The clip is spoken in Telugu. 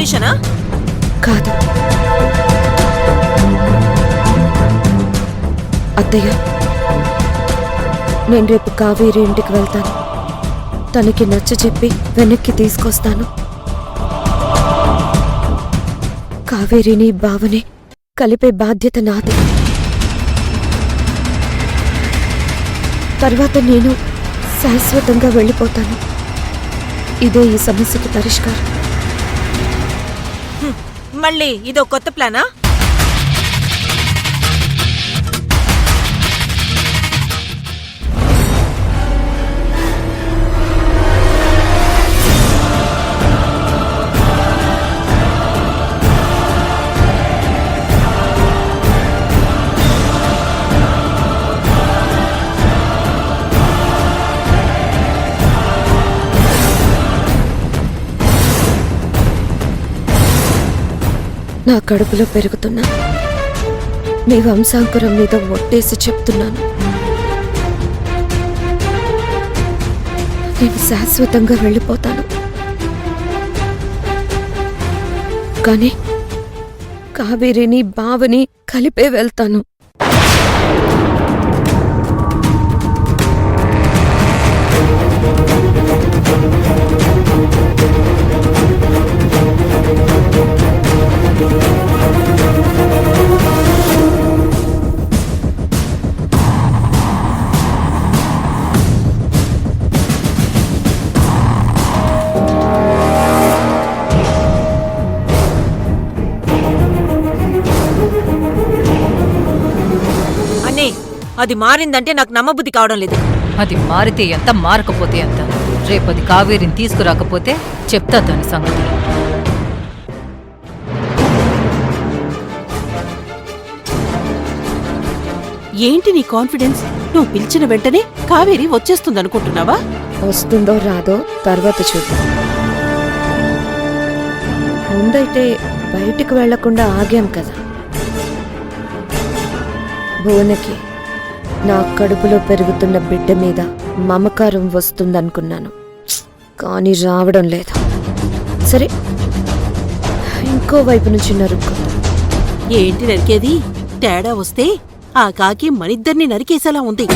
కండిషనా? కాదు అత్తయ్య, నేను రేపు కావేరి ఇంటికి వెళ్తాను. తనకి నచ్చ చెప్పి వెనక్కి తీసుకొస్తాను. కావేరిని బావని కలిపే బాధ్యత నాది. తర్వాత నేను శాశ్వతంగా వెళ్ళిపోతాను. ఇదే ఈ సమస్యకి పరిష్కారం. మళ్ళీ ఇదో కొత్త ప్లానా? నా కడుపులో పెరుగుతున్నా నీ వంశాంకురం మీద ఒట్టేసి చెప్తున్నాను, నేను శాశ్వతంగా వెళ్ళిపోతాను. కానీ కావేరిని బావని కలిపే వెళ్తాను. అది మారిందంటే నాకు నమ్మబుద్ధి కావడం లేదు. అది మారితే ఎంత, మారకపోతే ఎంత. రేపది కావేరిని తీసుకురాకపోతే చెప్తా దాని సంగతి. ఏంటి నీ కాన్ఫిడెన్స్? నువ్వు పిలిచిన వెంటనే కావేరి వచ్చేస్తుందనుకుంటున్నావా? వస్తుందో రాదో తర్వాత చూద్దాం. ముందైతే బయటికి వెళ్లకుండా ఆగాం కదా. భువనకి నా కడుపులో పెరుగుతున్న బిడ్డ మీద మమకారం వస్తుందనుకున్నాను, కానీ రావడం లేదు. సరే, ఇంకో వైపు నుంచి నరుక్కుందాం. ఏంటి నరికేది? తేడా వస్తే ఆ కాకి మనిద్దరిని నరికేసేలా ఉంది.